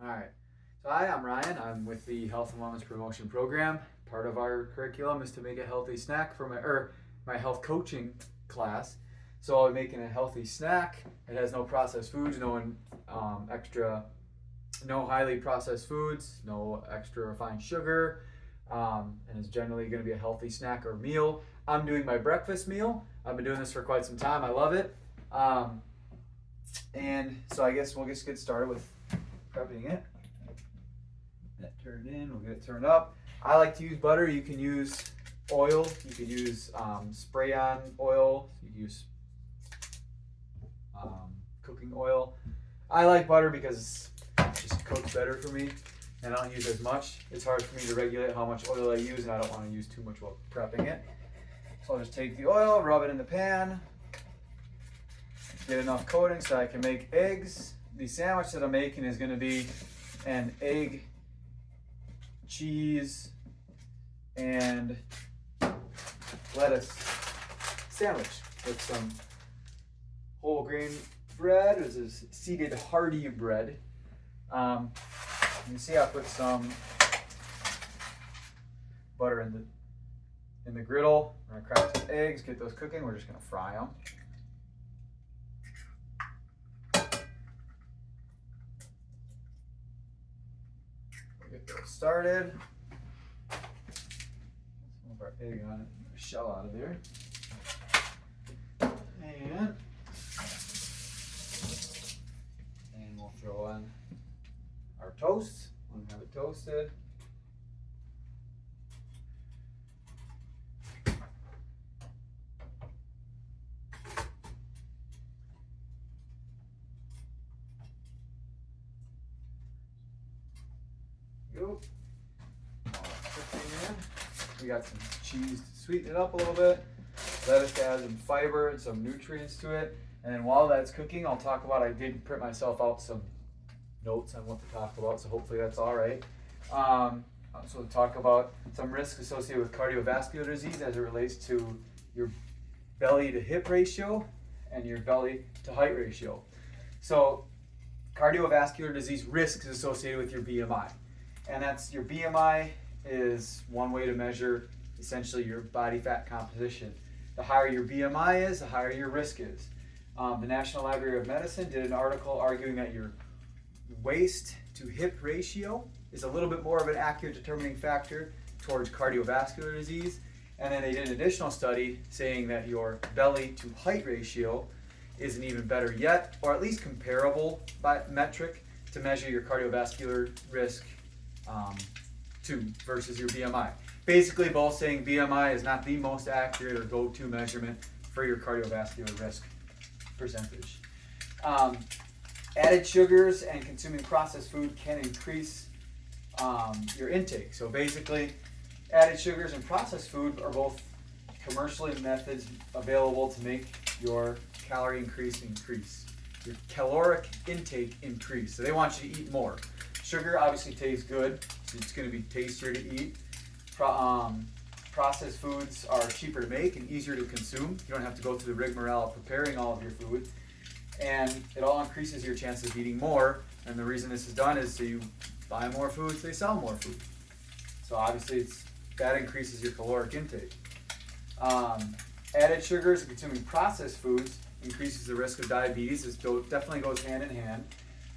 All right. So hi, I'm Ryan. I'm with the Health and Wellness Promotion Program. Part of our curriculum is to make a healthy snack for my health coaching class. So I'm making a healthy snack. It has no processed foods, extra, no highly processed foods, no extra refined sugar, and it's generally going to be a healthy snack or meal. I'm doing my breakfast meal. I've been doing this for quite some time. I love it. And so I guess we'll just get started with prepping it. That turned in, we'll get it turned up. I like to use butter. You can use oil. You can use spray on oil. You can use cooking oil. I like butter because it just cooks better for me and I don't use as much. It's hard for me to regulate how much oil I use and I don't want to use too much while prepping it. So I'll just take the oil, rub it in the pan, get enough coating so I can make eggs. The sandwich that I'm making is going to be an egg, cheese, and lettuce sandwich with some whole grain bread. This is seeded hearty bread. You can see I put some butter in the griddle. We're gonna crack some eggs, get those cooking. We're just gonna fry them. We'll get those started. Let's move our egg on it, shell out of there. And we'll throw on our toast. We'll have it toasted. Go. We got some cheese to sweeten it up a little bit. Lettuce to add some fiber and some nutrients to it. And then while that's cooking, I'll talk about, I did print myself out some notes on what to talk about, so hopefully that's all right. So to talk about some risks associated with cardiovascular disease as it relates to your belly to hip ratio and your belly to height ratio. So cardiovascular disease risks associated with your BMI. And that's your BMI is one way to measure essentially your body fat composition. The higher your BMI is, the higher your risk is. The National Library of Medicine did an article arguing that your waist to hip ratio is a little bit more of an accurate determining factor towards cardiovascular disease. And then they did an additional study saying that your belly to height ratio is an even better yet, or at least comparable metric to measure your cardiovascular risk versus your BMI. Basically both saying BMI is not the most accurate or go-to measurement for your cardiovascular risk percentage. Added sugars and consuming processed food can increase your intake. So basically, added sugars and processed food are both commercially methods available to make your calorie increase, your caloric intake increase. So they want you to eat more. Sugar obviously tastes good, so it's going to be tastier to eat. Processed foods are cheaper to make and easier to consume. You don't have to go through the rigmarole of preparing all of your food. And it all increases your chances of eating more. And the reason this is done is so you buy more food, so they sell more food. So obviously that increases your caloric intake. Added sugars and consuming processed foods increases the risk of diabetes. This definitely goes hand in hand.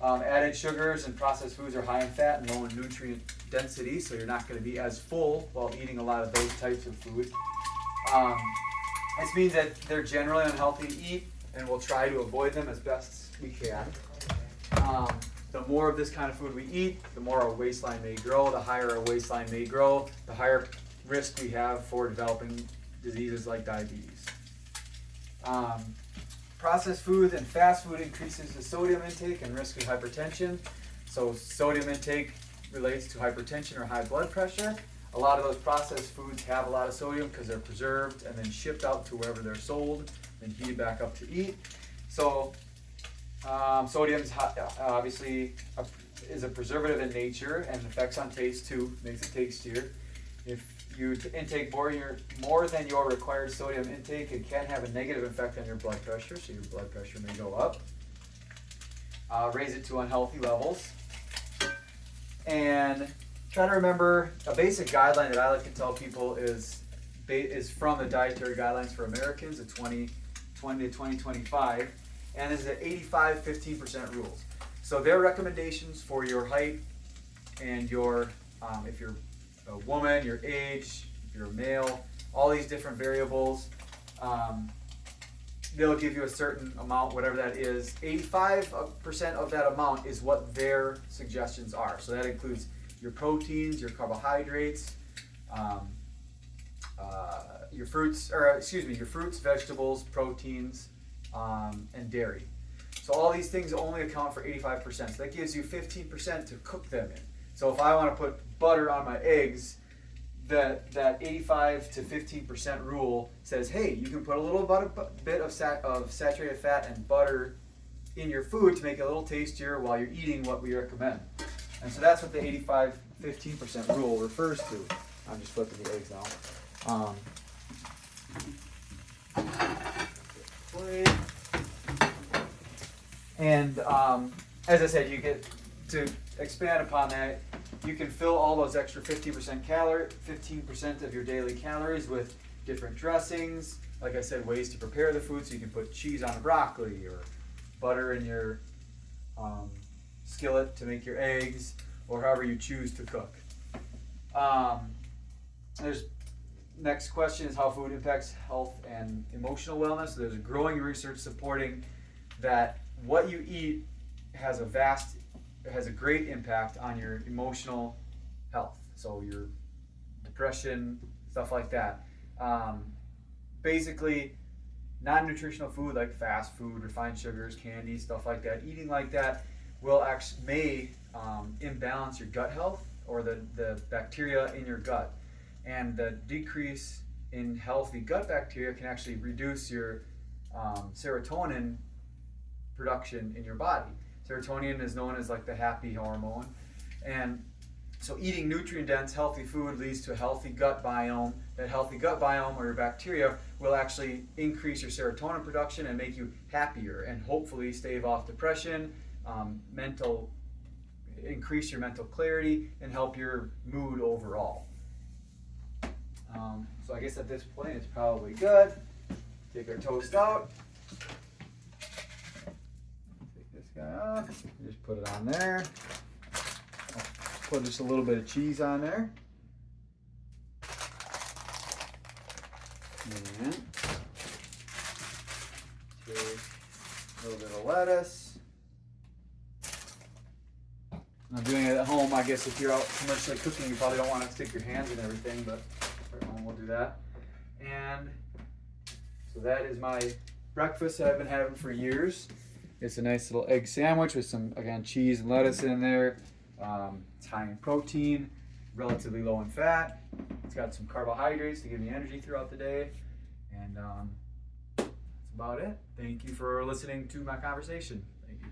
Added sugars and processed foods are high in fat and low in nutrient density, so you're not going to be as full while eating a lot of those types of food. This means that they're generally unhealthy to eat, and we'll try to avoid them as best we can. The more of this kind of food we eat, the more our waistline may grow. The higher our waistline may grow, the higher risk we have for developing diseases like diabetes. Processed foods and fast food increases the sodium intake and risk of hypertension. So sodium intake relates to hypertension or high blood pressure. A lot of those processed foods have a lot of sodium because they're preserved and then shipped out to wherever they're sold and heated back up to eat. So sodium obviously is a preservative in nature and affects on taste too, makes it tastier. If you intake more than your required sodium intake, it can have a negative effect on your blood pressure, so your blood pressure may go up. Raise it to unhealthy levels. And try to remember a basic guideline that I like to tell people is from the Dietary Guidelines for Americans of 2020 to 2025, and this is the 85-15% rules. So their recommendations for your height and your, if you're a woman, your age, if you're a male, all these different variables, they'll give you a certain amount, whatever that is. 85% of that amount is what their suggestions are. So that includes your proteins, your carbohydrates, your fruits, vegetables, proteins, and dairy. So all these things only account for 85%. So that gives you 15% to cook them in. So if I want to put butter on my eggs, that 85 to 15% rule says, hey, you can put a little bit of saturated fat and butter in your food to make it a little tastier while you're eating what we recommend. And so that's what the 85-15% rule refers to. I'm just flipping the eggs now. And as I said, you get to expand upon that. You can fill all those extra 15% of your daily calories with different dressings. Like I said, ways to prepare the food. So you can put cheese on broccoli or butter in your skillet to make your eggs, or however you choose to cook. There's next question is how food impacts health and emotional wellness. So there's growing research supporting that what you eat has a great impact on your emotional health. So your depression, stuff like that. Basically, non-nutritional food like fast food, refined sugars, candy, stuff like that, eating like that may imbalance your gut health or the bacteria in your gut. And the decrease in healthy gut bacteria can actually reduce your serotonin production in your body. Serotonin is known as like the happy hormone. And so eating nutrient-dense, healthy food leads to a healthy gut biome. That healthy gut biome or your bacteria will actually increase your serotonin production and make you happier and hopefully stave off depression, increase your mental clarity, and help your mood overall. So I guess at this point it's probably good. Take our toast out. Take this guy off. Just put it on there. I'll put just a little bit of cheese on there. And take a little bit of lettuce. I'm doing it at home. I guess if you're out commercially cooking, you probably don't want to stick your hands in everything, but at home we'll do that. And so that is my breakfast that I've been having for years. It's a nice little egg sandwich with some, again, cheese and lettuce in there. It's high in protein, relatively low in fat. It's got some carbohydrates to give me energy throughout the day. And that's about it. Thank you for listening to my conversation. Thank you.